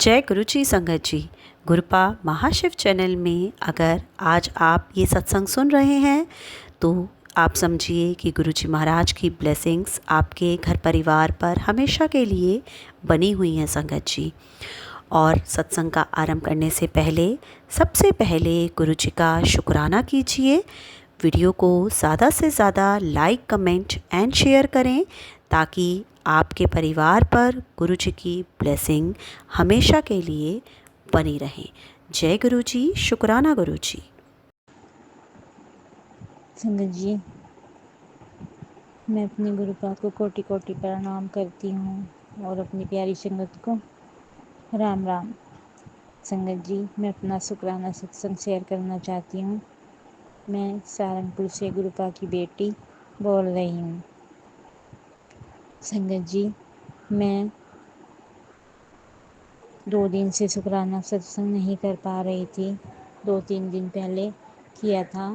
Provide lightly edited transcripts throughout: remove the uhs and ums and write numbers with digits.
जय गुरु जी संगत जी। गुरुपा महाशिव चैनल में अगर आज आप ये सत्संग सुन रहे हैं तो आप समझिए कि गुरु जी महाराज की ब्लेसिंग्स आपके घर परिवार पर हमेशा के लिए बनी हुई हैं संगत जी। और सत्संग का आरंभ करने से पहले सबसे पहले गुरु जी का शुक्राना कीजिए। वीडियो को ज़्यादा से ज़्यादा लाइक, कमेंट एंड शेयर करें ताकि आपके परिवार पर गुरु जी की ब्लेसिंग हमेशा के लिए बनी रहे। जय गुरु जी, शुक्राना गुरु जी। संगत जी, मैं अपने गुरुपा को कोटि कोटि प्रणाम करती हूँ और अपनी प्यारी संगत को राम राम। संगत जी, मैं अपना शुक्राना सत्संग शेयर करना चाहती हूँ। मैं सारंगपुर से गुरुपा की बेटी बोल रही हूँ। संगत जी, मैं 2 दिन से शुक्राना सत्संग नहीं कर पा रही थी। 2-3 दिन पहले किया था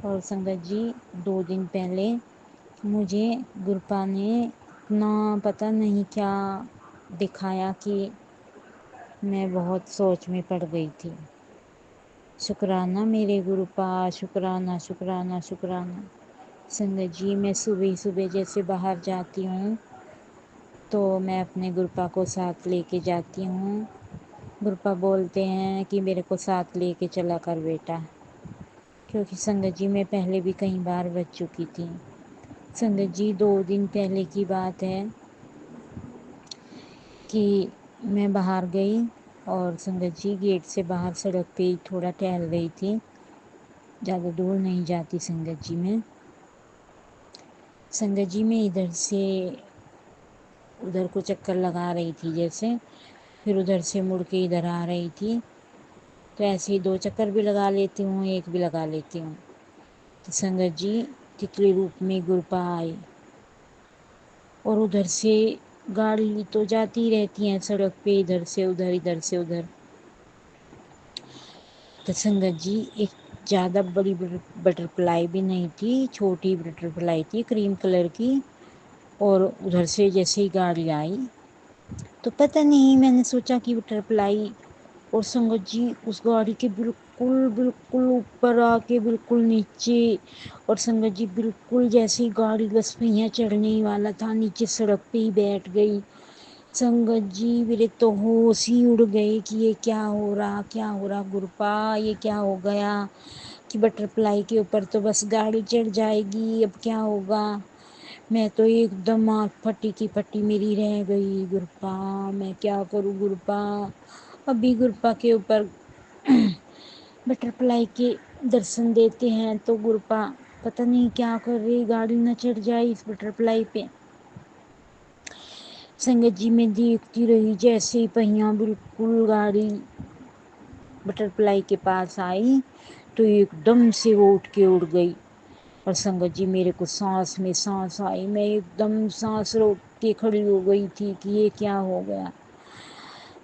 और संगत जी 2 दिन पहले मुझे गुरुपा ने इतना पता नहीं क्या दिखाया कि मैं बहुत सोच में पड़ गई थी। शुक्राना मेरे गुरुपा, शुक्राना शुक्राना शुक्राना। संगत जी, मैं सुबह सुबह जैसे बाहर जाती हूँ तो मैं अपने गुरुपा को साथ लेके जाती हूँ। गुरुपा बोलते हैं कि मेरे को साथ लेके चला कर बेटा, क्योंकि संगत जी मैं पहले भी कई बार बच चुकी थी। संगत जी 2 दिन पहले की बात है कि मैं बाहर गई और संगत जी गेट से बाहर सड़क पे थोड़ा टहल रही थी। ज़्यादा दूर नहीं जाती संगत जी मैं। संगत जी मैं इधर से उधर को चक्कर लगा रही थी जैसे, फिर उधर से मुड़ के इधर आ रही थी। तो ऐसे ही 2 चक्कर भी लगा लेती हूँ, 1 भी लगा लेती हूँ। तो संगत जी तितली रूप में गुरुपा आए और उधर से गाड़ी तो जाती रहती हैं सड़क पे, इधर से उधर, इधर से उधर। तो संगत जी एक ज़्यादा बड़ी बटरफ्लाई भी नहीं थी, छोटी बटरफ्लाई थी क्रीम कलर की। और उधर से जैसे ही गाड़ी आई तो पता नहीं, मैंने सोचा कि बटरफ्लाई, और संगत जी उस गाड़ी के बिल्कुल बिल्कुल ऊपर आके बिल्कुल नीचे, और संगत जी बिल्कुल जैसे ही गाड़ी 10 पहिया चढ़ने वाला था नीचे सड़क पे ही बैठ गई। संगत जी मेरे तो होश ही उड़ गए कि ये क्या हो रहा, क्या हो रहा गुरुपा, ये क्या हो गया कि बटरफ्लाई के ऊपर तो बस गाड़ी चढ़ जाएगी, अब क्या होगा। मैं तो एकदम आँख फटी की फटी मेरी रह गई। गुरुपा मैं क्या करूँ गुरुपा। अभी गुरुपा के ऊपर बटरफ्लाई के दर्शन देते हैं तो गुरुपा पता नहीं क्या कर रही, गाड़ी न चढ़ जाए इस बटरफ्लाई पे। संगत जी मैं देखती रही, जैसे ही पहिया बिल्कुल गाड़ी बटरफ्लाई के पास आई तो एकदम से वो उठ के उड़ गई। और संगत जी मेरे को सांस में सांस आई, मैं एकदम सांस रोक के खड़ी हो गई थी कि ये क्या हो गया।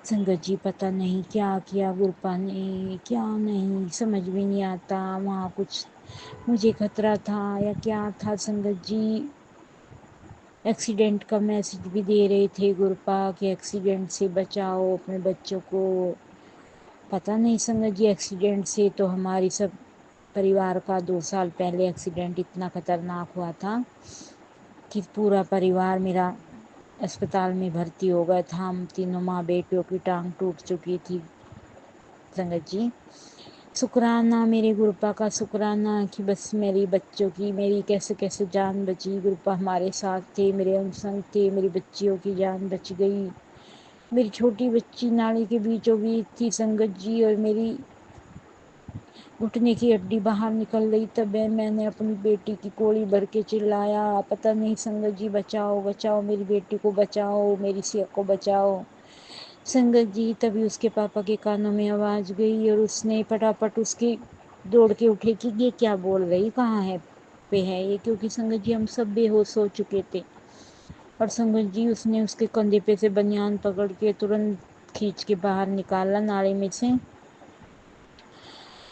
संगत जी पता नहीं क्या किया गुरुपा ने, क्या नहीं समझ में नहीं आता। वहाँ कुछ मुझे खतरा था या क्या था। संगत जी एक्सीडेंट का मैसेज भी दे रहे थे गुरुपा कि एक्सीडेंट से बचाओ अपने बच्चों को। पता नहीं संगत जी, एक्सीडेंट से तो हमारी सब परिवार का 2 साल पहले एक्सीडेंट इतना खतरनाक हुआ था कि पूरा परिवार मेरा अस्पताल में भर्ती हो गया था। हम तीनों माँ बेटियों की टांग टूट चुकी थी। संगत जी शुक्राना मेरे गुरुपा का, शुक्राना कि बस मेरी बच्चों की, मेरी कैसे कैसे जान बची। गुरुपा हमारे साथ थे, मेरे अनुसंग थे, मेरी बच्चियों की जान बच गई। मेरी छोटी बच्ची नाली के बीचों बीच थी संगत जी, और मेरी घुटने की हड्डी बाहर निकल गई। तब मैंने अपनी बेटी की कोली भर के चिल्लाया, पता नहीं संगत जी बचाओ बचाओ, मेरी बेटी को बचाओ, मेरी सिया को बचाओ। संगत जी तभी उसके पापा के कानों में आवाज़ गई और उसने फटाफट उसकी दौड़ के उठे कि ये क्या बोल रही, कहाँ है पे है ये, क्योंकि संगत जी हम सब बेहोश हो चुके थे। और संगत जी उसने उसके कंधे पे से बनियान पकड़ के तुरंत खींच के बाहर निकाला नाले में से।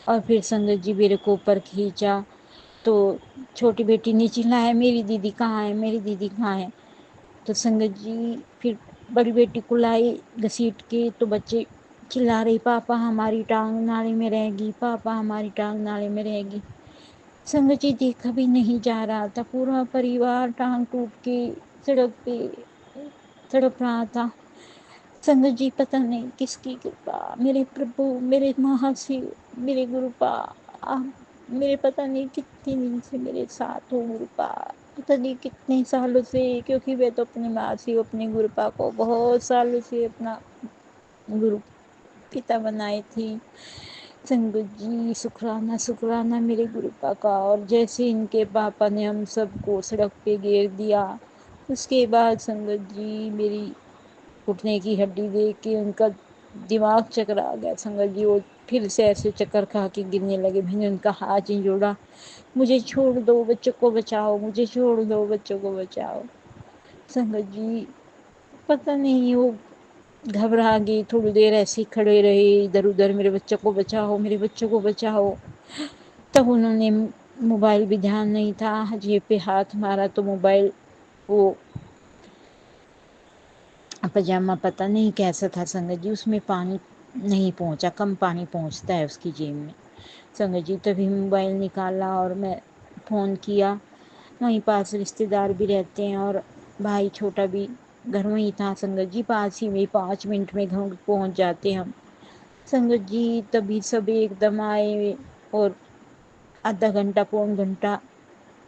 और फिर संगत जी मेरे को ऊपर खींचा तो छोटी बेटी ने चिल्लाया, मेरी दीदी कहाँ है, मेरी दीदी कहाँ है। तो संगत जी फिर बड़ी बेटी को लाई घसीट के, तो बच्चे चिल्ला रही, पापा हमारी टांग नाले में रहेगी, पापा हमारी टांग नाले में रहेगी। संगत जी देखा भी नहीं जा रहा था, पूरा परिवार टांग टूट के सड़क पे तड़प रहा था। संगत जी पता नहीं किसकी कृपा, मेरे प्रभु, मेरे महाशिव, मेरे गुरुपा, आप मेरे पता नहीं कितने दिन से मेरे साथ हो गुरुपा, पता नहीं कितने सालों से, क्योंकि वे तो अपनी महाशिव अपने गुरुपा को बहुत सालों से अपना गुरु पिता बनाए थी। संगत जी शुक्राना शुक्राना मेरे गुरुपा का। और जैसे इनके पापा ने हम सबको सड़क पे गिर दिया, उसके बाद संगत जी मेरी घुटने की हड्डी देख के उनका दिमाग चकरा गया। संगत जी वो फिर से ऐसे चक्कर खा के गिरने लगे। मैंने उनका हाथ ही जोड़ा, मुझे छोड़ दो, बच्चों को बचाओ, मुझे छोड़ दो, बच्चों को बचाओ। संगत जी पता नहीं वो घबरा गई, थोड़ी देर ऐसे ही खड़े रहे इधर उधर, मेरे बच्चों को बचाओ, मेरे बच्चों को बचाओ। तब उन्होंने, मोबाइल भी ध्यान नहीं था, जेब पे हाथ मारा तो मोबाइल, वो पजामा पता नहीं कैसा था संगत जी, उसमें पानी नहीं पहुंचा, कम पानी पहुंचता है उसकी जेब में। संगत जी तभी मोबाइल निकाला और मैं फ़ोन किया। वहीं पास रिश्तेदार भी रहते हैं और भाई छोटा भी घर में ही था। संगत जी पास ही में 5 मिनट में घर पहुंच जाते हम। संगत जी तभी सब एकदम आए और आधा घंटा पौन घंटा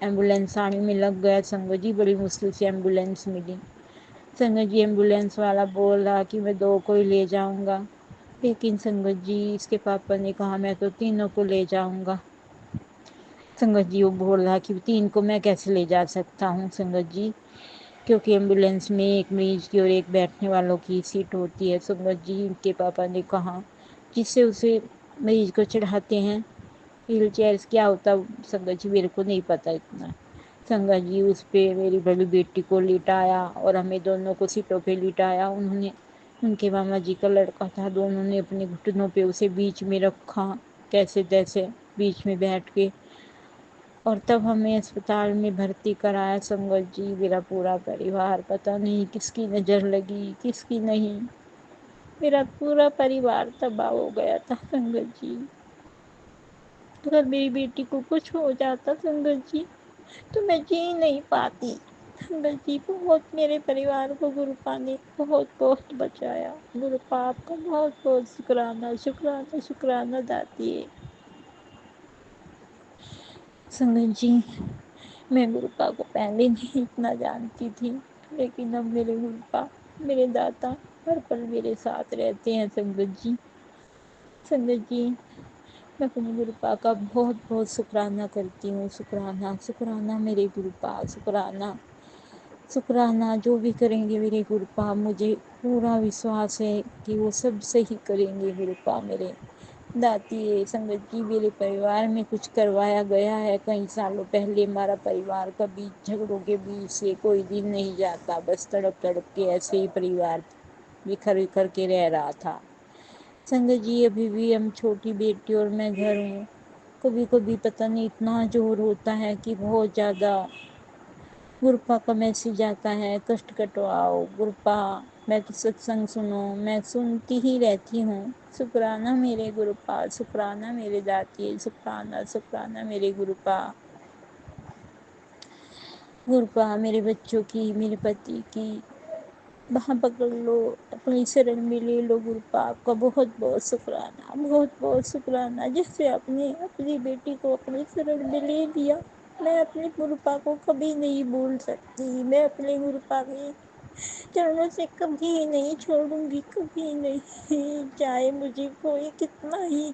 एम्बुलेंस आने में लग गया। संगत जी बड़ी मुश्किल से एम्बुलेंस मिली। संगत जी एम्बुलेंस वाला बोल रहा कि मैं 2 को ही ले जाऊंगा, लेकिन संगत जी इसके पापा ने कहा मैं तो तीनों को ले जाऊंगा। संगत जी वो बोल रहा कि 3 को मैं कैसे ले जा सकता हूँ संगत जी, क्योंकि एम्बुलेंस में एक मरीज की और एक बैठने वालों की सीट होती है। संगत जी इनके पापा ने कहा जिससे उसे मरीज को चढ़ाते हैं व्हील चेयर, क्या होता संगत जी मेरे को नहीं पता इतना। संगत जी उस पे मेरी बड़ी बेटी को लिटाया और हमें दोनों को सीटों पे लिटाया। उन्होंने, उनके मामा जी का लड़का था, दोनों ने अपने घुटनों पे उसे बीच में रखा, कैसे तैसे बीच में बैठ के, और तब हमें अस्पताल में भर्ती कराया। संगत जी मेरा पूरा परिवार, पता नहीं किसकी नज़र लगी किसकी नहीं, मेरा पूरा परिवार तबाह हो गया था संगत जी। अगर मेरी बेटी को कुछ हो जाता संगत जी तो मैं जी नहीं पाती। संगत जी बहुत मेरे परिवार को गुरुपा ने बहुत बहुत बचाया। गुरुपा आपका बहुत बहुत शुक्राना शुक्राना शुक्राना दाती है। संगत जी मैं गुरुपा को पहले नहीं इतना जानती थी, लेकिन अब मेरे गुरुपा, मेरे दाता हर पल मेरे साथ रहते हैं संगत जी। संगत जी मैं अपने गुरुपा का बहुत बहुत शुक्राना करती हूँ। शुक्राना शुक्राना मेरे गुरुपा, शुक्राना शुक्राना। जो भी करेंगे मेरे गुरुपा, मुझे पूरा विश्वास है कि वो सब सही करेंगे गुरुपा मेरे दाती है। संगत जी मेरे परिवार में कुछ करवाया गया है कई सालों पहले, हमारा परिवार कभी झगड़ों के बीच से कोई दिन नहीं जाता, बस तड़प तड़प के ऐसे ही परिवार बिखर बिखर के रह रहा था। संगत जी अभी भी हम, छोटी बेटी और मैं घर हूँ, कभी कभी पता नहीं इतना जोर होता है कि बहुत ज़्यादा गुरुपा का मैसेज आता है, कष्ट कटवाओ गुरुपा, मैं तो सत्संग सुनो, मैं सुनती ही रहती हूँ। शुक्राना मेरे गुरुपा, शुक्राना मेरे दाती, शुक्राना शुक्राना मेरे गुरुपा। गुरुपा मेरे बच्चों की, मेरे पति की बाह पकड़ लो, अपनी शरण में ले लो गुरुपा। आपका बहुत बहुत शुक्राना, बहुत बहुत शुक्राना। जैसे आपने अपनी बेटी को अपनी शरण में ले लिया, मैं अपने गुरुपा को कभी नहीं भूल सकती। मैं अपने गुरुपा के चरणों से कभी नहीं छोड़ूंगी, कभी नहीं, चाहे मुझे कोई कितना ही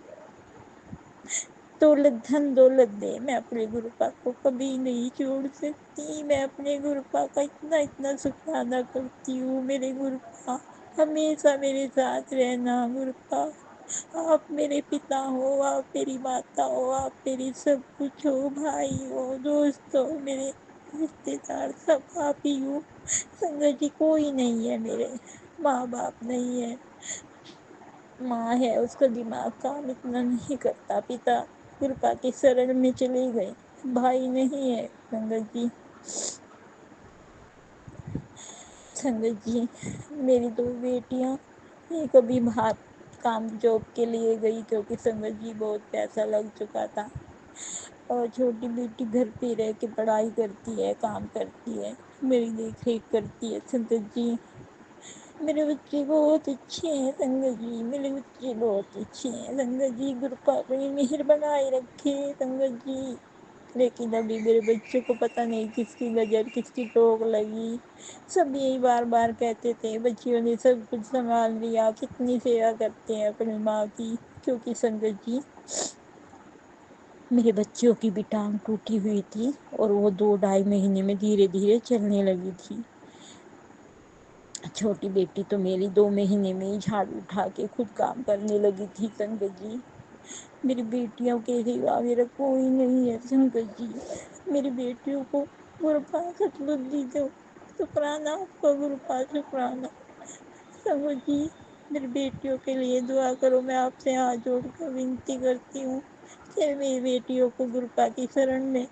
दौलत धन दौलत दे, मैं अपने गुरुपा को कभी नहीं छोड़ सकती। मैं अपने गुरुपा का इतना इतना शुक्राना करती हूँ। मेरे गुरुपा हमेशा मेरे साथ रहना गुरुपा। आप मेरे पिता हो, आप मेरी माता हो, आप मेरी सब कुछ हो, भाई हो, दोस्त हो, मेरे रिश्तेदार सब आप ही हो। संगत जी कोई नहीं है मेरे, माँ बाप नहीं है, माँ है उसका दिमाग काम इतना नहीं करता, पिता कृपा की शरण में चले गए, भाई नहीं है संगत जी। संगत जी, मेरी 2 बेटियां, एक अभी बाहर काम जॉब के लिए गई क्योंकि संगत जी बहुत पैसा लग चुका था, और छोटी बेटी घर पे रह के पढ़ाई करती है, काम करती है, मेरी देख रेख करती है। संगत जी, मेरे बच्चे बहुत अच्छे हैं संगत जी, मेरे बच्चे बहुत अच्छे हैं संगत जी, गुरु अपनी मेहर बनाए रखे संगत जी। लेकिन अभी मेरे बच्चों को पता नहीं किसकी नज़र, किसकी टोक लगी। सब यही बार बार कहते थे, बच्चियों ने सब कुछ संभाल लिया, कितनी सेवा करते हैं अपनी माँ की। क्योंकि संगत जी, मेरे बच्चियों की भी टांग टूटी हुई थी और वो 2-2.5 महीने में धीरे धीरे चलने लगी थी। छोटी बेटी तो मेरी 2 महीने में ही झाड़ू उठा के खुद काम करने लगी थी संगत जी। मेरी बेटियों के सिवा मेरा कोई नहीं है संगत जी। मेरी बेटियों को गुरुपा सतबुद्धि दो, शुक्राना आपका गुरुपा, शुक्राना। संगत जी, मेरी बेटियों के लिए दुआ करो, मैं आपसे हाथ जोड़कर विनती करती हूँ कि मेरी बेटियों को गुरुपा की शरण में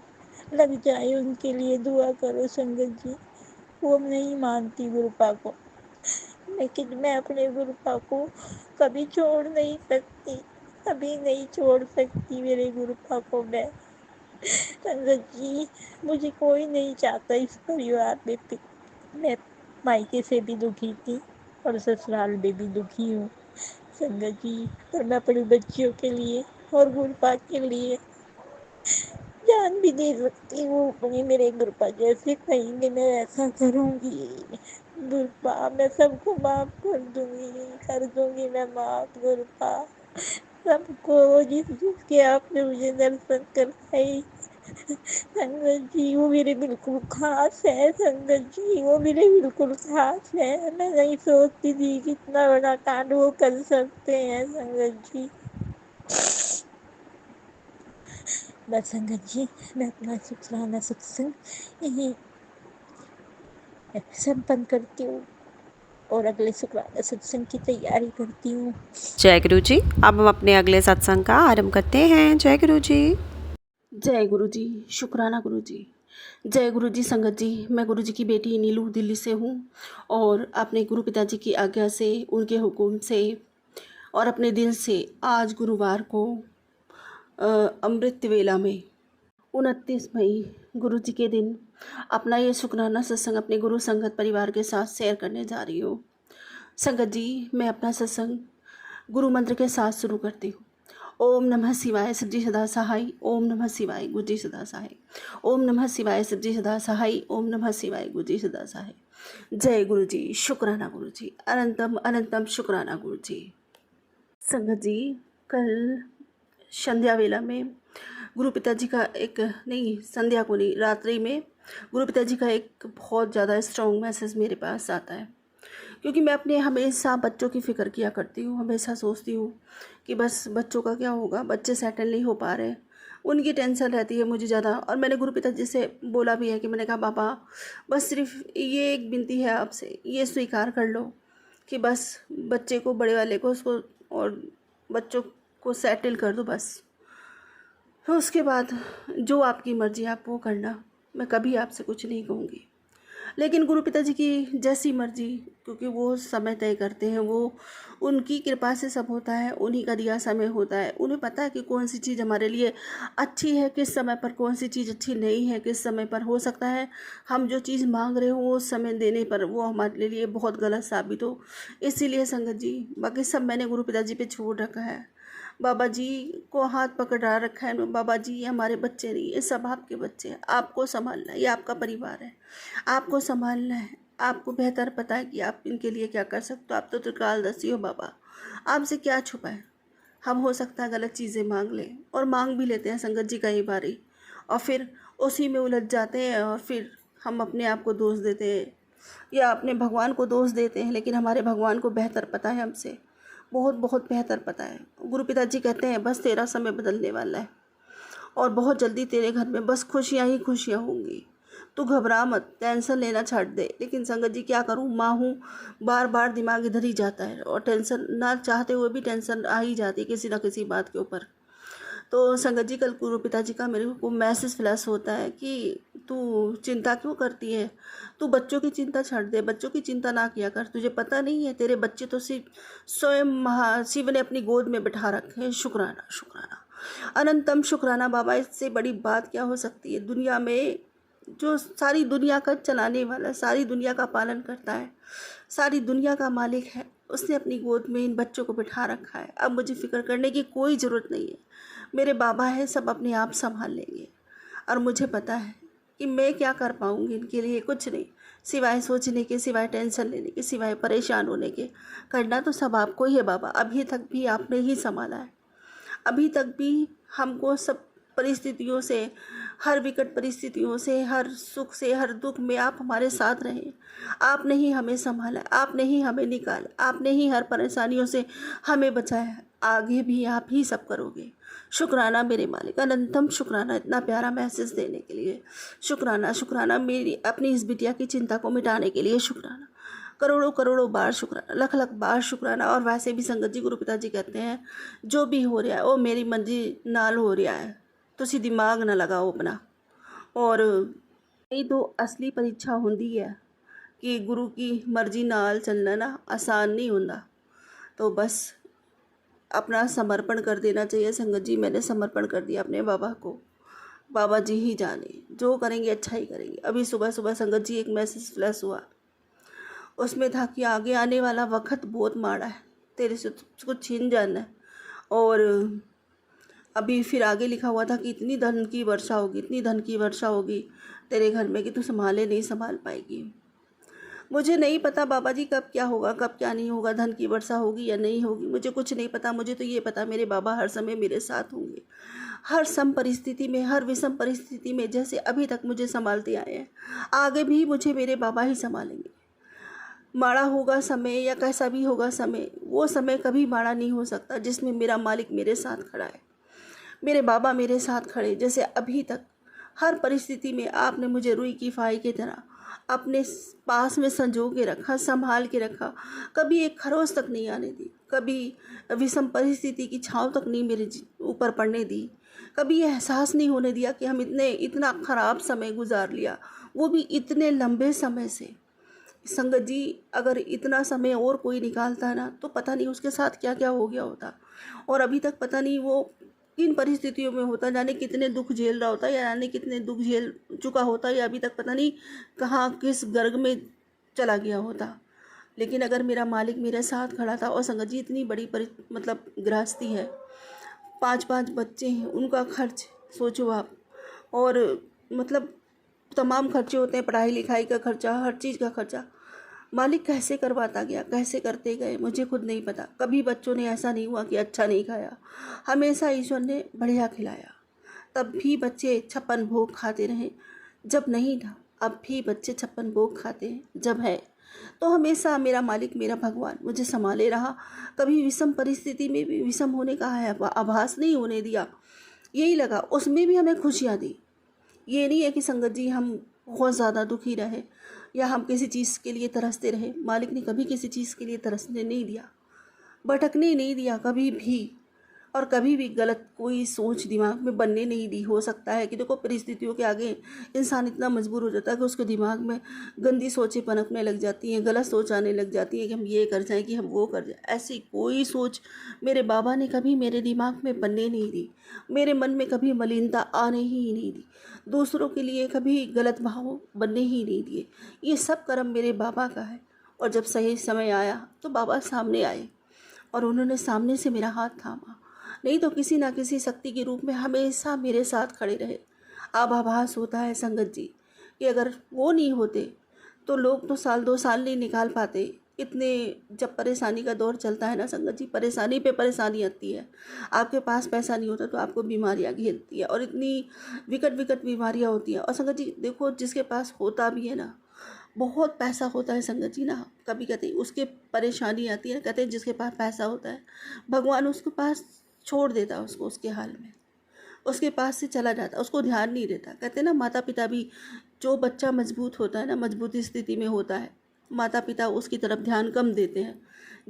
लग जाए, उनके लिए दुआ करो संगत जी। वो नहीं मानती गुरुपा को, लेकिन मैं अपने गुरुपा को कभी छोड़ नहीं सकती, कभी नहीं छोड़ सकती मेरे गुरुपा को मैं। संगत जी, मुझे कोई नहीं चाहता इस परिवार में। मैं मायके से भी दुखी थी और ससुराल में भी दुखी हूँ संगत जी, पर मैं अपनी बच्चियों के लिए और गुरुपा के लिए जान भी दे सकती हूँ। अपनी मेरे गुरुपा जैसे कहेंगे मैं ऐसा करूँगी। गुरुपा, मैं सबको माफ कर दूंगी मैं माफ गुरुपा, सबको जिसके आपने मुझे दर्शन कराए। संगत जी, वो मेरे बिल्कुल खास है संगत जी, वो मेरे बिल्कुल खास है। मैं नहीं सोचती थी कि इतना बड़ा कांड वो कर सकते हैं संगत जी। बस संगत जी, मैं अपना शुक्राना सत्संग यही संपन्न करती हूँ और अगले शुक्राना सत्संग की तैयारी करती हूँ। जय गुरु जी। अब हम अपने अगले सत्संग का आरंभ करते हैं। जय गुरु जी। जय गुरु जी, शुक्राना गुरु जी। जय गुरु जी। संगत जी, मैं गुरु जी की बेटी नीलू दिल्ली से हूँ और अपने गुरु पिताजी की आज्ञा से, उनके हुक्म से और अपने दिल से आज गुरुवार को अमृत वेला में 29 मई गुरु जी के दिन अपना ये शुक्राना सत्संग अपने गुरु संगत परिवार के साथ शेयर करने जा रही हूँ। संगत जी, मैं अपना सत्संग गुरु मंत्र के साथ शुरू करती हूँ। ओम नमः शिवाय सब्जी सदा सहाय, ओम नमः शिवाय गुरुजी सदा सहाय, ओम नमः शिवाय सब्जी सदा सहाय, ओम नमः शिवाय गुरुजी सदा सहाय। जय गुरु जी, शुक्राना गुरु जी, अनंतम अनंतम शुक्राना गुरु जी। संगत जी, कल संध्या वेला में गुरु पिताजी का संध्या को नहीं, रात्रि में गुरु पिताजी का एक बहुत ज़्यादा स्ट्रॉन्ग मैसेज मेरे पास आता है, क्योंकि मैं अपने हमेशा बच्चों की फ़िक्र किया करती हूँ। हमेशा सोचती हूँ कि बस बच्चों का क्या होगा, बच्चे सेटल नहीं हो पा रहे, उनकी टेंशन रहती है मुझे ज़्यादा। और मैंने गुरु पिताजी से बोला भी है कि मैंने कहा बाबा, बस सिर्फ ये एक विनती है आपसे, ये स्वीकार कर लो कि बस बच्चे को, बड़े वाले को, उसको और बच्चों को सेटल कर दो बस। तो उसके बाद जो आपकी मर्ज़ी आप वो करना, मैं कभी आपसे कुछ नहीं कहूँगी। लेकिन गुरु पिताजी की जैसी मर्जी, क्योंकि वो समय तय करते हैं, वो उनकी कृपा से सब होता है, उन्हीं का दिया समय होता है। उन्हें पता है कि कौन सी चीज़ हमारे लिए अच्छी है, किस समय पर कौन सी चीज़ अच्छी नहीं है, किस समय पर हो सकता है हम जो चीज़ मांग रहे हो वो समय देने पर वो हमारे लिए बहुत गलत साबित हो। इसीलिए संगत जी, बाकी सब मैंने गुरु पिताजी पे छोड़ रखा है। बाबा जी को हाथ पकड़ा रखा है। बाबा जी, ये हमारे बच्चे नहीं, ये सब आपके बच्चे हैं, आपको संभालना है, ये आपका परिवार है, आपको संभालना है। आपको बेहतर पता है कि आप इनके लिए क्या कर सकते हो। आप तो त्रिकालदर्शी हो बाबा, आपसे क्या छुपाए। हम हो सकता है गलत चीज़ें मांग लें, और मांग भी लेते हैं संगत जी कई बारी, और फिर उसी में उलझ जाते हैं, और फिर हम अपने आप को दोष देते हैं या अपने भगवान को दोष देते हैं। लेकिन हमारे भगवान को बेहतर पता है हमसे, बहुत बहुत बेहतर पता है। गुरु पिताजी कहते हैं बस तेरा समय बदलने वाला है और बहुत जल्दी तेरे घर में बस खुशियाँ ही खुशियाँ होंगी। तू घबरा मत, टेंशन लेना छाड़ दे। लेकिन संगत जी क्या करूँ, माँ हूँ, बार बार दिमाग इधर ही जाता है और टेंशन ना चाहते हुए भी टेंशन आ ही जाती है किसी ना किसी बात के ऊपर। तो संगत जी कल गुरु पिताजी का मेरे को मैसेज फ्लैश होता है कि तू चिंता क्यों करती है, तू बच्चों की चिंता छੱਡ दे, बच्चों की चिंता ना किया कर, तुझे पता नहीं है तेरे बच्चे तो सिर्फ स्वयं शिव ने अपनी गोद में बिठा रखे हैं। शुक्राना शुक्राना अनंतम शुक्राना बाबा, इससे बड़ी बात क्या हो सकती है। दुनिया में जो सारी दुनिया का चलाने वाला, सारी दुनिया का पालन करता है, सारी दुनिया का मालिक है, उसने अपनी गोद में इन बच्चों को बिठा रखा है। अब मुझे फिक्र करने की कोई ज़रूरत नहीं है, मेरे बाबा है, सब अपने आप संभाल लेंगे। और मुझे पता है कि मैं क्या कर पाऊँगी इनके लिए, कुछ नहीं, सिवाय सोचने के, सिवाय टेंशन लेने के, सिवाय परेशान होने के। करना तो सब आपको ही है बाबा, अभी तक भी आपने ही संभाला है, अभी तक भी हमको सब परिस्थितियों से, हर विकट परिस्थितियों से, हर सुख से, हर दुख में आप हमारे साथ रहे। आपने ही हमें संभाला, आपने ही हमें निकाला, आपने ही हर परेशानियों से हमें बचाया, आगे भी आप ही सब करोगे। शुक्राना मेरे मालिक, अनंतम शुक्राना इतना प्यारा मैसेज देने के लिए। शुक्राना शुक्राना मेरी अपनी इस बिटिया की चिंता को मिटाने के लिए। शुक्राना करोड़ों करोड़ों बार शुक्राना, लख लख बार शुक्राना। और वैसे भी संगत जी गुरु पिताजी कहते हैं जो भी हो रहा है वो मेरी मर्जी नाल हो रहा है, तुसी दिमाग ना लगाओ अपना। और ये तो असली परीक्षा होंदी है कि गुरु की मर्जी नाल चलना ना आसान नहीं होता। तो बस अपना समर्पण कर देना चाहिए संगत जी। मैंने समर्पण कर दिया अपने बाबा को, बाबा जी ही जाने, जो करेंगे अच्छा ही करेंगे। अभी सुबह सुबह संगत जी एक मैसेज फ्लैश हुआ, उसमें था कि आगे आने वाला वक्त बहुत माड़ा है, तेरे से कुछ छीन जाना है। और अभी फिर आगे लिखा हुआ था कि इतनी धन की वर्षा होगी, इतनी धन की वर्षा होगी तेरे घर में कि तू संभाले नहीं संभाल पाएगी। मुझे नहीं पता बाबा जी कब क्या होगा, कब क्या नहीं होगा, धन की वर्षा होगी या नहीं होगी, मुझे कुछ नहीं पता। मुझे तो ये पता मेरे बाबा हर समय मेरे साथ होंगे, हर सम परिस्थिति में, हर विषम परिस्थिति में। जैसे अभी तक मुझे संभालते आए हैं, आगे भी मुझे मेरे बाबा ही संभालेंगे। माड़ा होगा समय या कैसा भी होगा समय, वो समय कभी माड़ा नहीं हो सकता जिसमें मेरा मालिक मेरे साथ खड़ा है, मेरे बाबा मेरे साथ खड़े। जैसे अभी तक हर परिस्थिति में आपने मुझे रुई की फाई की तरह अपने पास में संजो के रखा, संभाल के रखा, कभी एक खरोच तक नहीं आने दी, कभी विषम परिस्थिति की छाँव तक नहीं मेरे ऊपर पड़ने दी, कभी एहसास नहीं होने दिया कि हम इतना ख़राब समय गुजार लिया, वो भी इतने लंबे समय से। संगत जी अगर इतना समय और कोई निकालता ना तो पता नहीं उसके साथ क्या क्या हो गया होता, और अभी तक पता नहीं वो किन परिस्थितियों में होता, जाने कितने दुख झेल रहा होता, या जाने कितने दुख झेल चुका होता, या अभी तक पता नहीं कहाँ किस गर्ग में चला गया होता। लेकिन अगर मेरा मालिक मेरे साथ खड़ा था। और संगत जी इतनी बड़ी मतलब गृहस्थी है, 5 बच्चे हैं, उनका खर्च सोचो आप, और मतलब तमाम खर्चे होते हैं, पढ़ाई लिखाई का खर्चा, हर चीज़ का खर्चा मालिक कैसे करवाता गया, कैसे करते गए, मुझे खुद नहीं पता। कभी बच्चों ने ऐसा नहीं हुआ कि अच्छा नहीं खाया, हमेशा ईश्वर ने बढ़िया खिलाया। तब भी बच्चे 56 भोग खाते रहे, जब नहीं था अब भी बच्चे 56 भोग खाते हैं जब है। तो हमेशा मेरा मालिक, मेरा भगवान मुझे संभाले रहा, कभी विषम परिस्थिति में भी विषम होने का आभास नहीं होने दिया। यही लगा, उसमें भी हमें खुशियाँ दी। ये नहीं है कि संगत जी हम बहुत ज़्यादा दुखी रहे या हम किसी चीज़ के लिए तरसते रहे। मालिक ने कभी किसी चीज़ के लिए तरसने नहीं दिया, भटकने नहीं दिया कभी भी, और कभी भी गलत कोई सोच दिमाग में बनने नहीं दी। हो सकता है कि देखो परिस्थितियों के आगे इंसान इतना मजबूर हो जाता है कि उसके दिमाग में गंदी सोचें पनपने लग जाती हैं, गलत सोच आने लग जाती है कि हम ये कर जाएं, कि हम वो कर जाएं। ऐसी कोई सोच मेरे बाबा ने कभी मेरे दिमाग में बनने नहीं दी, मेरे मन में कभी मलिनता आने ही नहीं दी, दूसरों के लिए कभी गलत भाव बनने ही नहीं दिए। ये सब कर्म मेरे बाबा का है। और जब सही समय आया तो बाबा सामने आए और उन्होंने सामने से मेरा हाथ थामा, नहीं तो किसी ना किसी शक्ति के रूप में हमेशा मेरे साथ खड़े रहे। अब आभास होता है संगत जी कि अगर वो नहीं होते तो लोग तो 1-2 साल नहीं निकाल पाते। इतने जब परेशानी का दौर चलता है ना संगत जी, परेशानी पे परेशानी आती है। आपके पास पैसा नहीं होता तो आपको बीमारियां घेरती है, और इतनी विकट बीमारियां होती हैं। और संगत जी देखो, जिसके पास होता भी है ना, बहुत पैसा होता है संगत जी ना, कभी कहते हैं उसके परेशानी आती है, कहते हैं जिसके पास पैसा होता है भगवान उसके पास छोड़ देता है उसको, उसके हाल में उसके पास से चला जाता, उसको ध्यान नहीं देता। कहते हैं ना माता पिता भी, जो बच्चा मजबूत होता है ना, मजबूत स्थिति में होता है, माता पिता उसकी तरफ ध्यान कम देते हैं।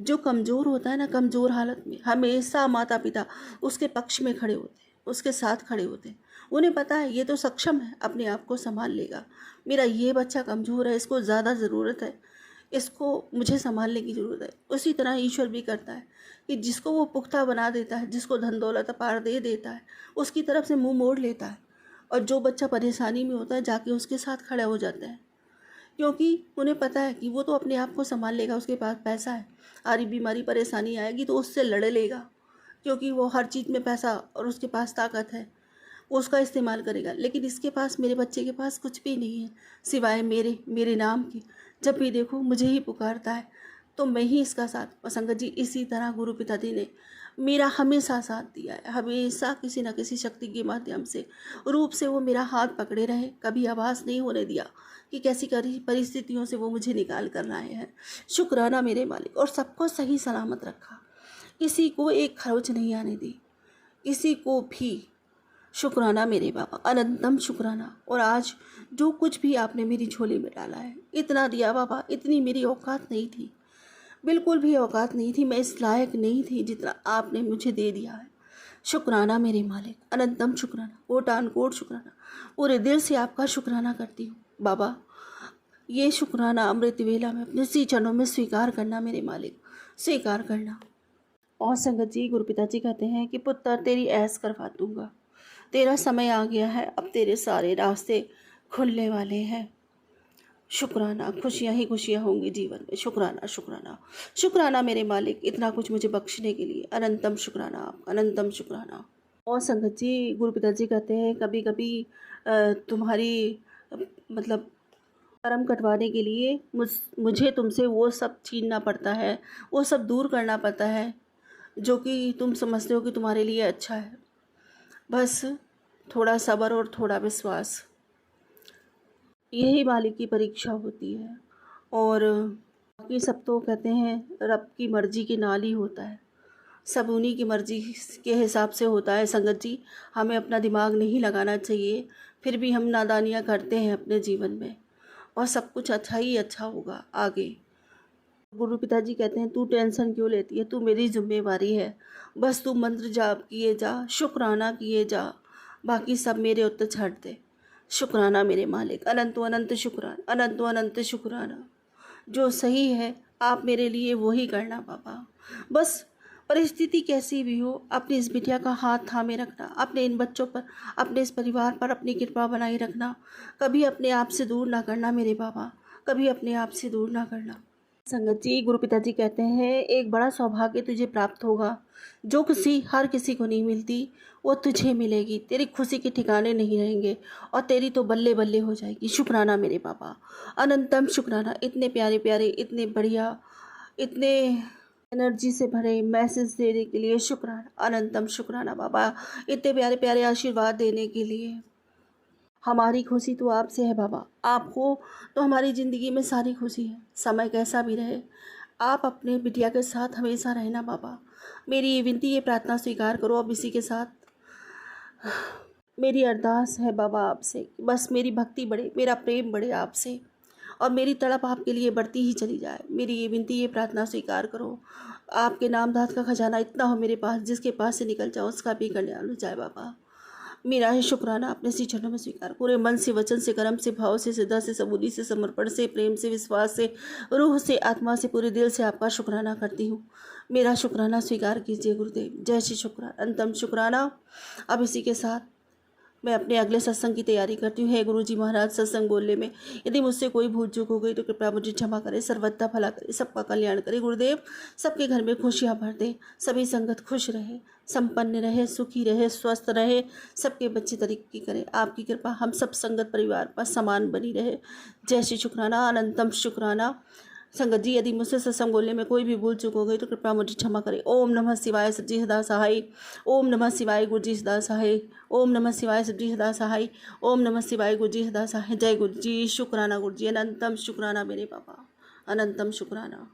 जो कमज़ोर होता है ना, कमज़ोर हालत में हमेशा माता पिता उसके पक्ष में खड़े होते हैं, उसके साथ खड़े होते हैं। उन्हें पता है ये तो सक्षम है, अपने आप को संभाल लेगा, मेरा ये बच्चा कमज़ोर है, इसको ज़्यादा ज़रूरत है, इसको मुझे संभालने की ज़रूरत है। उसी तरह ईश्वर भी करता है कि जिसको वो पुख्ता बना देता है, जिसको धन दौलत अपार दे देता है, उसकी तरफ से मुंह मोड़ लेता है। और जो बच्चा परेशानी में होता है जाके उसके साथ खड़ा हो जाता है, क्योंकि उन्हें पता है कि वो तो अपने आप को संभाल लेगा, उसके पास पैसा है, सारी बीमारी परेशानी आएगी तो उससे लड़ लेगा, क्योंकि वो हर चीज़ में पैसा और उसके पास ताकत है, वो उसका इस्तेमाल करेगा। लेकिन इसके पास, मेरे बच्चे के पास कुछ भी नहीं है सिवाय मेरे नाम के। जब भी देखो मुझे ही पुकारता है, तो मैं ही इसका साथ। और संगत जी, इसी तरह गुरु पिताजी ने मेरा हमेशा साथ दिया है, हमेशा किसी न किसी शक्ति के माध्यम से, रूप से वो मेरा हाथ पकड़े रहे, कभी आभास नहीं होने दिया कि कैसी परिस्थितियों से वो मुझे निकाल कर लाए हैं। शुक्राना मेरे मालिक। और सबको सही सलामत रखा, किसी को एक खरोच नहीं आने दी, किसी को भी। शुक्राना मेरे बाबा, अनंतम शुक्राना। और आज जो कुछ भी आपने मेरी झोली में डाला है, इतना दिया बाबा, इतनी मेरी औकात नहीं थी, बिल्कुल भी औकात नहीं थी, मैं इस लायक नहीं थी जितना आपने मुझे दे दिया है। शुक्राना मेरे मालिक, अनंतम शुक्राना, कोटान कोट शुक्राना। पूरे दिल से आपका शुक्राना करती हूँ बाबा। ये शुक्राना अमृत वेला में अपने सी चरणों में स्वीकार करना मेरे मालिक, स्वीकार करना। और संगत जी, गुरु पिताजी कहते हैं कि पुत्र तेरी ऐश करवा दूंगा, तेरा समय आ गया है, अब तेरे सारे रास्ते खुलने वाले हैं। शुक्राना, खुशियाँ ही खुशियाँ होंगी जीवन में। शुक्राना शुक्राना शुक्राना मेरे मालिक, इतना कुछ मुझे बख्शने के लिए। अनंतम शुक्राना आपका, अनंतम शुक्राना। और संगत जी, गुरु पिताजी कहते हैं कभी कभी तुम्हारी मतलब कर्म कटवाने के लिए मुझे तुमसे वो सब छीनना पड़ता है, वो सब दूर करना पड़ता है जो कि तुम समझते हो कि तुम्हारे लिए अच्छा है। बस थोड़ा सब्र और थोड़ा विश्वास, यही मालिक की परीक्षा होती है। और बाकी सब तो कहते हैं रब की मर्जी के नाल ही होता है, सब उन्हीं की मर्जी के हिसाब से होता है। संगत जी, हमें अपना दिमाग नहीं लगाना चाहिए, फिर भी हम नादानियाँ करते हैं अपने जीवन में, और सब कुछ अच्छा ही अच्छा होगा आगे। गुरु पिताजी कहते हैं तू टेंशन क्यों लेती है, तू मेरी जिम्मेवारी है, बस तू मंत्र जाप किए जा, शुक्राना किए जा, बाकी सब मेरे उत्ते छੱਡ दे। शुक्राना मेरे मालिक, अनंत अनंत शुक्राना, अनंत अनंत शुक्राना। जो सही है आप मेरे लिए वही करना बाबा। बस परिस्थिति कैसी भी हो, अपनी इस बिटिया का हाथ थामे रखना, अपने इन बच्चों पर, अपने इस परिवार पर अपनी कृपा बनाए रखना, कभी अपने आप से दूर ना करना मेरे बाबा, कभी अपने आप से दूर ना करना। संगत जी, गुरु पिताजी कहते हैं एक बड़ा सौभाग्य तुझे प्राप्त होगा, जो खुशी हर किसी को नहीं मिलती वो तुझे मिलेगी। तेरी खुशी के ठिकाने नहीं रहेंगे और तेरी तो बल्ले बल्ले हो जाएगी। शुक्राना मेरे बाबा, अनंतम शुक्राना। इतने प्यारे प्यारे, इतने बढ़िया, इतने एनर्जी से भरे मैसेज देने के लिए शुक्राना, अनंतम शुक्राना बाबा। इतने प्यारे प्यारे आशीर्वाद देने के लिए। हमारी खुशी तो आपसे है बाबा, आप हो तो हमारी ज़िंदगी में सारी खुशी है। समय कैसा भी रहे, आप अपने बिटिया के साथ हमेशा रहना बाबा। मेरी ये विनती, ये प्रार्थना स्वीकार करो। अब इसी के साथ मेरी अरदास है बाबा आपसे, बस मेरी भक्ति बढ़े, मेरा प्रेम बढ़े आपसे, और मेरी तड़प आपके लिए बढ़ती ही चली जाए। मेरी ये विनती, ये प्रार्थना स्वीकार करो। आपके नामधात का खजाना इतना हो मेरे पास, जिसके पास से निकल जाओ उसका भी कल्याण हो जाए बाबा। मेरा है शुक्राना अपने श्री चरणों में स्वीकार। पूरे मन से, वचन से, कर्म से, भाव से, श्रद्धा से, सबूरी से, समर्पण से, प्रेम से, विश्वास से, रूह से, आत्मा से, पूरे दिल से आपका शुक्राना करती हूँ। मेरा शुक्राना स्वीकार कीजिए गुरुदेव। जय श्री शुक्राना, अंतम शुक्राना। अब इसी के साथ मैं अपने अगले सत्संग की तैयारी करती हूँ। हे गुरु जी महाराज, सत्संग बोलने में यदि मुझसे कोई भूल चूक हो गई तो कृपया मुझे क्षमा करें, सर्वथा भला करे, सबका कल्याण करे गुरुदेव। सबके घर में खुशियाँ भर दे, सभी संगत खुश रहे, संपन्न रहे, सुखी रहे, स्वस्थ रहे, सबके बच्चे तरक्की करें। आपकी कृपा हम सब संगत परिवार पर समान बनी रहे। जय श्री शुक्राना, अनंतम शुक्राना। संगत जी, यदि मुझसे सत्संग बोलने में कोई भी भूल चूक हो गई तो कृपया मुझे क्षमा करें। ओम नमः शिवाय, सच्ची सदा सहाय। ओम नमः शिवाय, गुरु जी सदा सहाय। ओम नमः शिवाय, सच्ची सदा सहाय। ओम नमः शिवाय, गुरु जी सदा सहाय। जय गुरु जी, शुक्राना गुरु जी, अनंतम शुक्राना मेरे पापा, अनंतम शुक्राना।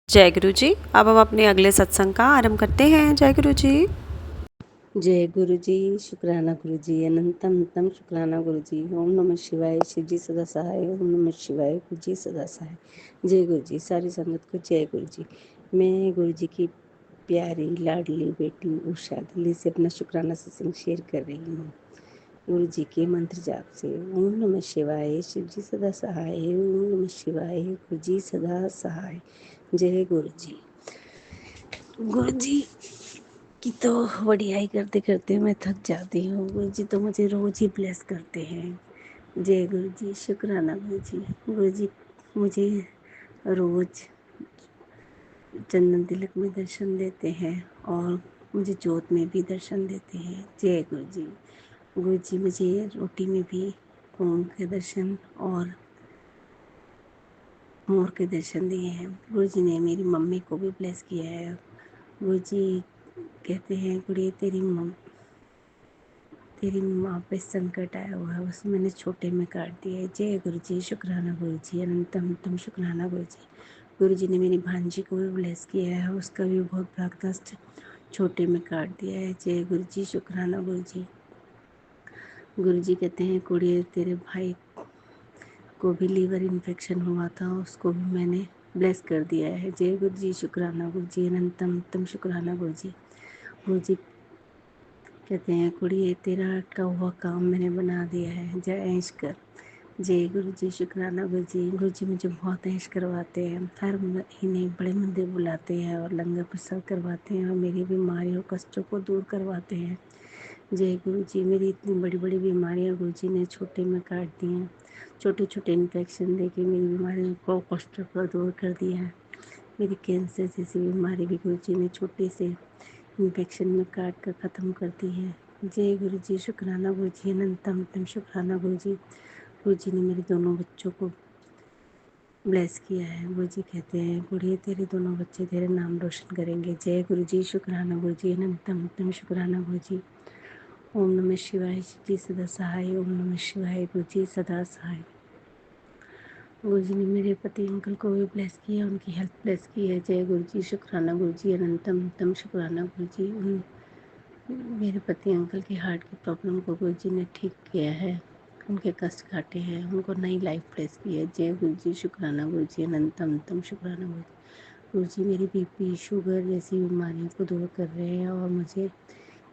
जय गुरु जी। अब हम अपने अगले सत्संग का आरंभ करते हैं। जय गुरु जी। जय गुरु जी, शुक्राना गुरु जी, अनंतम अनंतम शुक्राना गुरु जी। ओम नमः शिवाय, शिव जी सदा सहाय। ओम नमः शिवाय, गुरु जी सदा सहाय। जय गुरु जी। सारी संगत को जय गुरु जी। मैं गुरु जी की प्यारी लाडली बेटी उषा दिल्ली से अपना शुक्राना सत्संग शेयर कर रही हूँ। गुरु जी के मंत्र जाप से ओम नमः शिवाय, शिव जी सदा सहाय, ओम नमः शिवाय, गुरु जी सदा सहाय। जय गुरु जी। गुरु जी की तो वडियाई करते करते मैं थक जाती हूँ। गुरु जी तो मुझे रोज ही ब्लेस करते हैं। जय गुरु जी, शुक्राना गुरु जी। गुरु जी मुझे रोज चंदन तिलक में दर्शन देते हैं और मुझे जोत में भी दर्शन देते हैं। जय गुरु जी। गुरु जी मुझे रोटी में भी ओम के दर्शन और मोर के दर्शन दिए हैं। गुरु जी ने मेरी मम्मी को भी ब्लेस किया है। गुरु जी कहते हैं कुड़ी तेरी माँ पे संकट आया हुआ है, उसे मैंने छोटे में काट दिया है। जय गुरु जी, शुक्राना गुरु जी, अनंतम अनंतम शुक्राना गुरु जी। गुरु जी ने मेरी भांजी को भी ब्लेस किया है, उसका भी बहुत बड़ा कष्ट छोटे में काट दिया है। जय गुरु जी, शुक्राना गुरु जी। गुरु जी कहते हैं कुड़ी तेरे भाई को भी लीवर इन्फेक्शन हुआ था, उसको भी मैंने ब्लेस कर दिया है। जय गुरु जी, शुक्राना गुरु जी, अनंतम अनंतम शुक्राना गुरु जी। गुरु जी कहते हैं कुड़िए तेरा अटका हुआ काम मैंने बना दिया है, जय ऐश कर। जय गुरु जी, शुक्राना गुरु जी। गुरु जी मुझे बहुत ऐश करवाते हैं, हर महीने बड़े मंदिर बुलाते हैं और लंगर प्रसाद करवाते हैं और मेरी बीमारियों कष्टों को दूर करवाते हैं। जय गुरु जी। मेरी इतनी बड़ी बड़ी बीमारियां गुरु जी ने छोटे में काट दी हैं। छोटे छोटे इन्फेक्शन दे के मेरी बीमारियों को कष्टों को दूर कर दिया है। मेरी कैंसर जैसी बीमारी भी गुरु जी ने छोटे से इन्फेक्शन में काट कर ख़त्म कर दी है। जय गुरु जी, शुक्राना गुरु जी, अनंतम अनंतम शुक्राना गुरु जी। गुरु जी ने मेरे दोनों बच्चों को ब्लेस किया है। गुरु जी कहते हैं गुड़िया तेरे दोनों बच्चे तेरे नाम रोशन करेंगे। जय गुरु जी, शुक्राना गुरु जी, अनंतम अनंतम शुक्राना गुरु जी। ओम नमः शिवाय, शिव जी सदा सहाय, ओम नमः शिवाय, गुरु जी सदा सहाय। गुरु जी ने मेरे पति अंकल को भी ब्लेस किया, उनकी हेल्थ ब्लेस की है। जय गुरु जी, शुक्राना गुरु जी, अनंतम अनंतम शुक्राना गुरु जी। मेरे पति अंकल की हार्ट की प्रॉब्लम को गुरु जी ने ठीक किया है, उनके कष्ट काटे हैं, उनको नई लाइफ ब्लेस की है। जय गुरु जी, शुक्राना गुरु जी, अनंतम अनंतम शुक्राना गुरु जी। गुरु जी मेरी बीपी शुगर जैसी बीमारियों को दूर कर रहे हैं और मुझे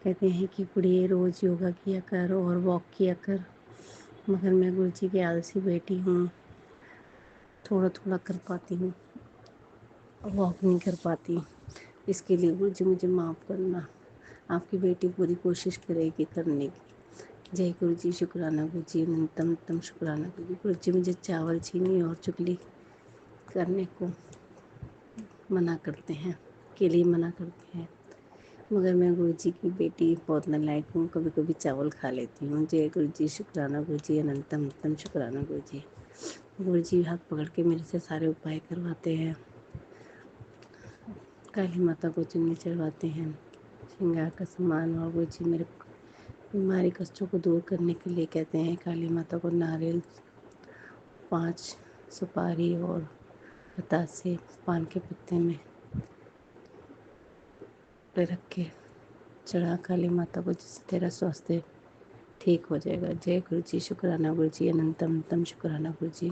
कहते हैं कि कुड़िए रोज़ योगा किया कर और वॉक किया कर, मगर मैं गुरु जी की आलसी बेटी हूँ, थोड़ा थोड़ा कर पाती हूँ, वॉक नहीं कर पाती। इसके लिए गुरु जी मुझे माफ़ करना। आपकी बेटी पूरी कोशिश करेगी करने की। जय गुरु जी, शुक्राना गुरु जी, अनंतम अनंतम शुक्राना गुरु जी। गुरु जी मुझे चावल चीनी और चुगली करने को मना करते हैं, के लिए मना करते हैं, मगर मैं गुरु जी की बेटी बहुत नालायक हूँ, कभी कभी चावल खा लेती हूँ। जय गुरु जी, शुक्राना गुरु जी, अनंतम अनंतम शुक्राना गुरु जी। गुरु जी हाथ पकड़ के मेरे से सारे उपाय करवाते हैं, काली माता को चुन्नी चढ़वाते हैं, श्रृंगार का सामान। और गुरु जी मेरे बीमारी कष्टों को दूर करने के लिए कहते हैं काली माता को नारियल 5 सुपारी और बतासे पान के पत्ते में रख के चढ़ा काली माता को, जिससे तेरा स्वास्थ्य ठीक हो जाएगा। जय गुरु जी, शुक्राना गुरु जी, अनंतम अनंतम शुक्राना गुरु जी।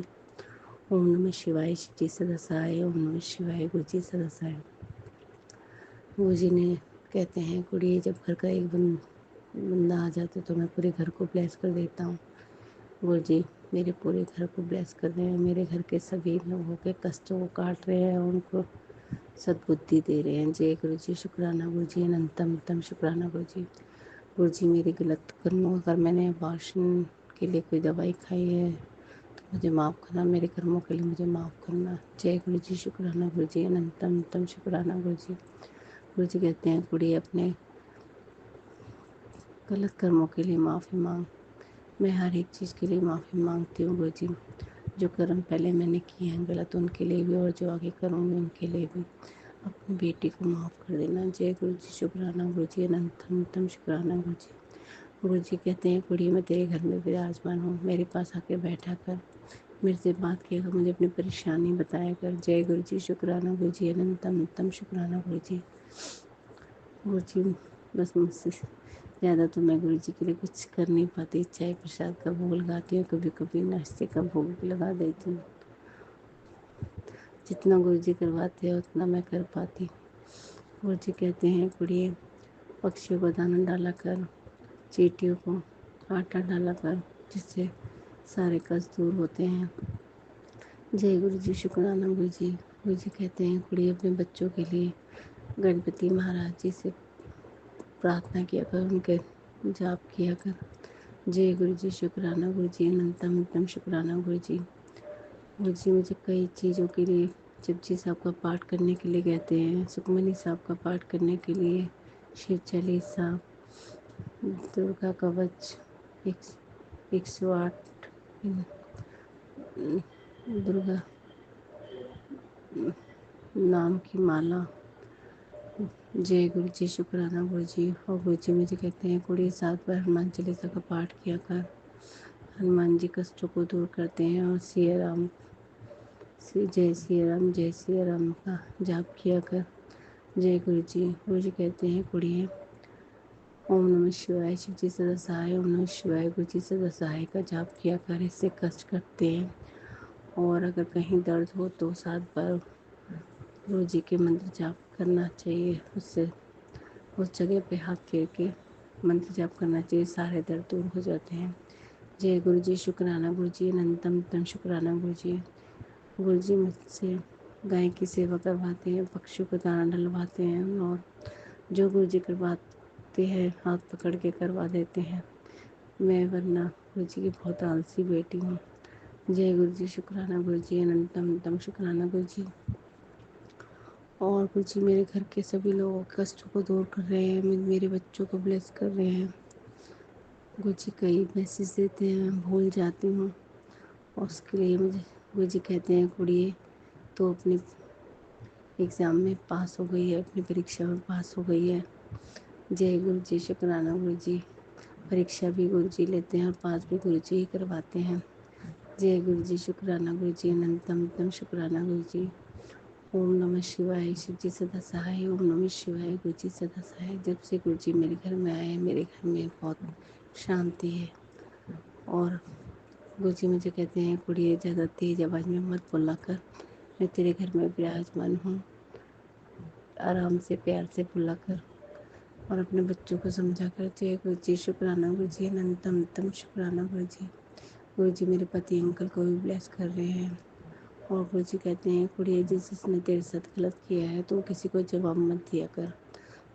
ओम नमः शिवाय, शिव जी सदा सहाय, ओम नमः शिवाय, गुरु जी सदा सहाय। गुरु जी ने कहते हैं कुड़ी जब घर का एक बंदा आ जाता तो मैं पूरे घर को ब्लेस कर देता हूँ। गुरु जी मेरे पूरे घर को ब्लेस कर रहे हैं, मेरे घर के सभी लोगों के कष्टों को काट रहे हैं, उनको सद्बुद्धि दे रहे हैं। जय गुरु जी, शुक्राना गुरु जी, अनंतम अनंतम शुक्राना गुरु जी। गुरु जी मेरी गलत कर्मों, अगर मैंने अबॉर्शन के लिए कोई दवाई खाई है तो मुझे माफ़ करना, मेरे कर्मों के लिए मुझे माफ़ करना। जय गुरु जी, शुक्राना गुरु जी, अनंतम अनंतम शुक्राना गुरु जी। गुरु जी कहते हैं कुड़ी अपने गलत कर्मों के लिए माफ़ी मांग। मैं हर एक चीज़ के लिए माफ़ी मांगती हूँ गुरु जी। जो कर्म पहले मैंने किए हैं गलत, उनके लिए भी और जो आगे करूँगी उनके लिए भी। अपनी बेटी को माफ़ कर देना। जय गुरु जी, शुक्राना गुरु जी, अनंतम अनंतम शुक्राना गुरु जी। गुरु जी कहते हैं कुड़ी मैं तेरे घर में विराजमान हूँ, मेरे पास आके बैठा कर, मेरे से बात किया कर, मुझे अपनी परेशानी बताया कर। जय गुरु जी, शुक्राना गुरु जी, अनंतम अनंतम शुक्राना गुरु जी। गुरु जी बस मुझसे ज़्यादा तो मैं गुरु जी के लिए कुछ कर नहीं पाती। चाय प्रसाद का भोग लगाती हूँ, कभी कभी नाश्ते का भोग भी लगा देती हूँ। जितना गुरु जी करवाते हैं उतना मैं कर पाती। गुरु जी कहते हैं कुड़िए पक्षियों को दाना डाला कर, चींटियों को आटा डाला कर, जिससे सारे कष्ट दूर होते हैं। जय गुरु जी, शुक्राना गुरु जी। गुरु जी कहते हैं कुड़िए अपने बच्चों के लिए गणपति महाराज जी से प्रार्थना किया कर, उनके जाप किया कर। जय गुरु जी, शुक्राना गुरु जी, अनंतम अनंतम शुक्राना गुरु जी। गुरु जी मुझे कई चीज़ों के लिए जपजी साहब का पाठ करने के लिए कहते हैं, सुखमनी साहब का पाठ करने के लिए, शिव चालीसा, दुर्गा कवच, 108 दुर्गा नाम की माला। जय गुरु जी, शुक्राना गुरु जी। और गुरु जी मुझे कहते हैं कुड़ी 7 बार हनुमान चालीसा का पाठ किया कर, हनुमान जी कष्टों को दूर करते हैं। और सिया राम जय सिया राम जय सिया राम का जाप किया कर। जय गुरु जी। गुरु जी कहते हैं कुड़िए ओम नमः शिवाय, शिव जी सदा सहाय, ओम नमः शिवाय, गुरु जी सदा सहाय का जाप किया कर, इससे कष्ट करते हैं। और अगर कहीं दर्द हो तो 7 बार गुरु जी के मंत्र जाप करना चाहिए, उससे उस जगह पे हाथ फेर के मंत्र जाप करना चाहिए, सारे दर्द दूर हो जाते हैं। जय गुरु जी, शुक्राना गुरु जी, अनंतम तम शुक्राना गुरु जी। गुरु जी मुझसे गाय की सेवा करवाते हैं, पक्षियों को दाना डलवाते हैं, और जो गुरु जी करवाते हैं हाथ पकड़ के करवा देते हैं। मैं वरना गुरु जी की बहुत आलसी बेटी हूँ। जय गुरु जी, शुक्राना गुरु जी, अनंतम तम शुक्राना गुरु जी। और गुरु जी मेरे घर के सभी लोगों के कष्टों को दूर कर रहे हैं, मेरे बच्चों को ब्लेस कर रहे हैं। गुरु जी कई मैसेज देते हैं, भूल जाती हूँ, और उसके लिए मुझे गुरु जी कहते हैं कुड़िए तो अपने एग्ज़ाम में पास हो गई है, अपनी परीक्षा में पास हो गई है। जय गुरु जी, शुक्राना गुरु जी। परीक्षा भी गुरु जी लेते हैं और पास भी गुरु जी ही करवाते हैं। जय गुरु जी, शुक्राना गुरु जी, अनंतम तम शुक्राना गुरु जी। ओम नमः शिवाय, शिव जी सदा सहाय, ओम नमः शिवाय, गुरु जी सदा सहाय। जब से गुरु जी मेरे घर में आए, मेरे घर में बहुत शांति है। और गुरु जी मुझे कहते हैं कुड़िए ज़्यादा तेज आवाज़ में मत बोला कर, मैं तेरे घर में विराजमान हूँ, आराम से प्यार से बोला कर, और अपने बच्चों को समझा कर। जय गुरु जी, शुक्राना गुरु जी, अनंतम तम शुक्राना गुरु जी। गुरु जी मेरे पति अंकल को भी ब्लेस कर रहे हैं। और गुरु जी कहते हैं कुड़िए जिसने तेरे साथ गलत किया है तो किसी को जवाब मत दिया कर,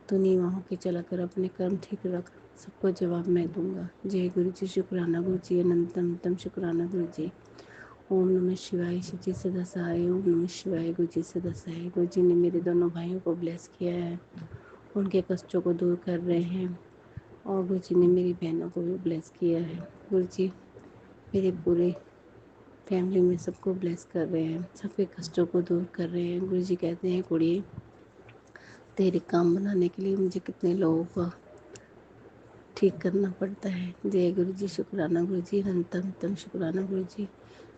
तू नीवा होके चला कर, अपने कर्म ठीक रख, सबको जवाब मैं दूंगा। जय गुरु जी, शुक्राना गुरु जी, अनंतम तम शुक्राना गुरु जी। ओम नमः शिवाय, शिव जी सदा सहाय, ओम नमः शिवाय, गुरु जी सदा सहाय। गुरु जी ने मेरे दोनों भाइयों को ब्लेस किया है, उनके कष्टों को दूर कर रहे हैं। और गुरु जी ने मेरी बहनों को भी ब्लेस किया है। गुरु जी मेरे पूरे फैमिली में सबको ब्लेस कर रहे हैं, सबके कष्टों को दूर कर रहे हैं। गुरु जी कहते हैं कुड़िए तेरे काम बनाने के लिए मुझे कितने लोगों को ठीक करना पड़ता है। जय गुरु जी, शुक्राना गुरु जी, अनंतम तम शुक्राना गुरु जी।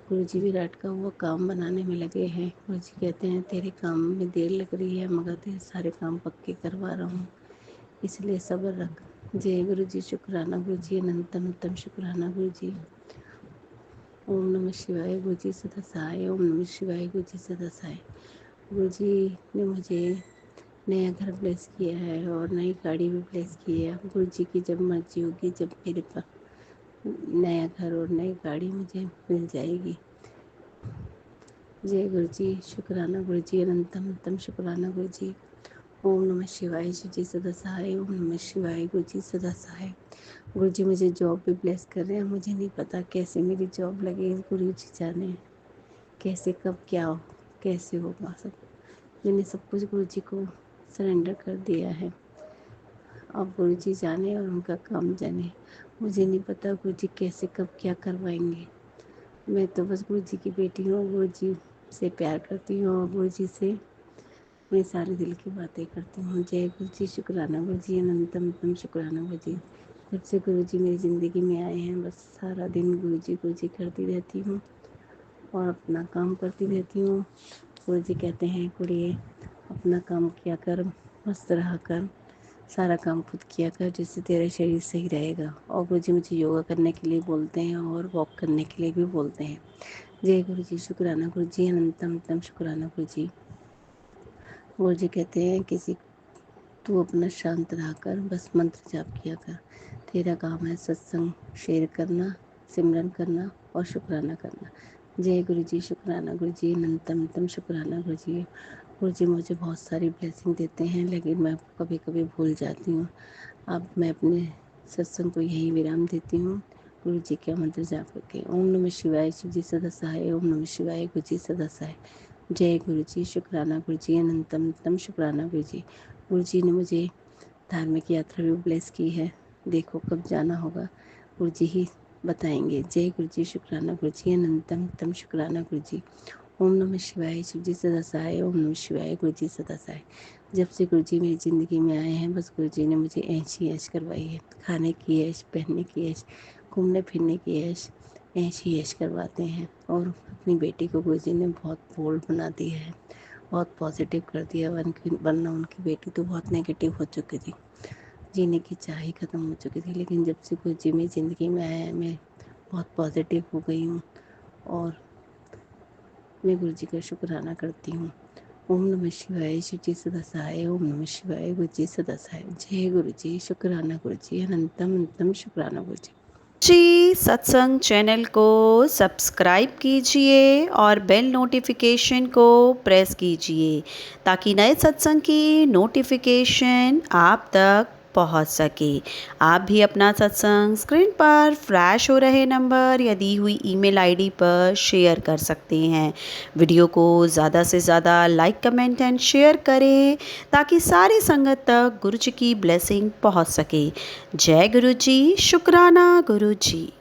गुरु जी विराट का वो काम बनाने में लगे हैं। गुरु जी कहते हैं तेरे काम में देर लग रही है मगर तेरे सारे काम पक्के करवा रहा हूँ, इसलिए सब्र रख। जय गुरु जी, शुक्राना गुरु जी, अनंतम तम शुक्राना गुरु जी। ओम नमः शिवाय, गुरु जी सदा सहाय, ओम नमः शिवाय, गुरु जी सदा सहाय। गुरु जी ने मुझे नया घर ब्लेस किया है और नई गाड़ी भी ब्लेस की है। गुरु जी की जब मर्जी होगी, जब मेरे पास नया घर और नई गाड़ी मुझे मिल जाएगी। जय गुरु जी, शुक्राना गुरु जी, अनंतम तम शुक्राना गुरु जी। ओम नमः शिवाय, शिव जी सदा सहाय, ओम नमः शिवाय, गुरु जी सदा सहाय। गुरु जी मुझे जॉब भी ब्लेस कर रहे हैं, मुझे नहीं पता कैसे मेरी जॉब लगे, गुरु जी जाने कैसे कब क्या हो, कैसे होगा सब। मैंने सब कुछ गुरु जी को सरेंडर कर दिया है, अब गुरु जी जाने और उनका काम जाने। मुझे नहीं पता गुरु जी कैसे कब क्या करवाएंगे। मैं तो बस गुरु जी की बेटी हूँ, गुरु जी से प्यार करती हूँ और गुरु जी से अपने सारे दिल की बातें करती हूँ। जय गुरु जी, शुक्राना गुरु जी, अनंतम तम शुक्राना गुरु जी। जब से गुरु जी मेरी ज़िंदगी में आए हैं बस सारा दिन गुरु जी करती रहती हूँ और अपना काम करती रहती हूँ। गुरु जी कहते हैं कुड़िए अपना काम किया कर, मस्त रहा कर, सारा काम खुद किया कर, जिससे तेरा शरीर सही रहेगा। और गुरु जी मुझे योगा करने के लिए बोलते हैं और वॉक करने के लिए भी बोलते हैं। जय गुरु जी, शुक्राना गुरु जी, अनंतम तम शुक्राना गुरु जी। गुरु जी कहते हैं किसी तू अपना शांत रहकर बस मंत्र जाप किया कर। तेरा काम है सत्संग शेयर करना, सिमरन करना और शुक्राना करना। जय गुरु जी, शुक्राना गुरु जी, अनंतम शुक्राना गुरु जी। गुरु जी मुझे बहुत सारी ब्लेसिंग देते हैं, लेकिन मैं कभी कभी भूल जाती हूँ। अब मैं अपने सत्संग को यही विराम देती हूँ। गुरु जी का मंत्र जाप करके ओम नमः शिवाय, शिव जी सदा सहाय, ओम नमः शिवाय, गुरु जी सदा सहाय। जय गुरु जी, शुक्राना गुरु जी, अनंतम शुक्राना गुरु जी। गुरु जी ने मुझे धार्मिक यात्रा भी ब्लेस की है, देखो कब जाना होगा गुरु जी ही बताएंगे। जय गुरु जी, शुक्राना गुरु जी, अनंतम शुक्राना गुरु जी। ओम नमः शिवाय, शिव जी सदा सहाय, ओम नमः शिवाय, गुरु जी सदा सहाय। जब से गुरु जी मेरी ज़िंदगी में आए हैं, बस गुरु जी ने मुझे ऐश ही ऐश करवाई है। खाने की ऐश, पहनने की ऐश, घूमने फिरने की ऐश ही ऐश करवाते हैं। और अपनी बेटी को गुरु जी ने बहुत बोल्ड बना दिया है, बहुत पॉजिटिव कर दिया। वरना उनकी बेटी तो बहुत नेगेटिव हो चुकी थी, जीने की चाह ही ख़त्म हो चुकी थी। लेकिन जब से गुरु जी मेरी ज़िंदगी में आया है, मैं बहुत पॉजिटिव हो गई हूँ और मैं गुरु जी का शुक्राना करती हूँ। ओम नमः शिवाय, शिव जी सदा सहाय, ओम नमः शिवाय, गुरु जी सदा सहाय। जय गुरु जी, शुक्राना गुरु जी, अनंतम शुक्राना गुरु जी। जी सत्संग चैनल को सब्सक्राइब कीजिए और बेल नोटिफिकेशन को प्रेस कीजिए ताकि नए सत्संग की नोटिफिकेशन आप तक पहुंच सके। आप भी अपना सत्संग स्क्रीन पर फ्लैश हो रहे नंबर या दी हुई ईमेल आईडी पर शेयर कर सकते हैं। वीडियो को ज़्यादा से ज़्यादा लाइक, कमेंट एंड शेयर करें ताकि सारी संगत तक गुरु जी की ब्लेसिंग पहुंच सके। जय गुरु जी, शुक्राना गुरु जी।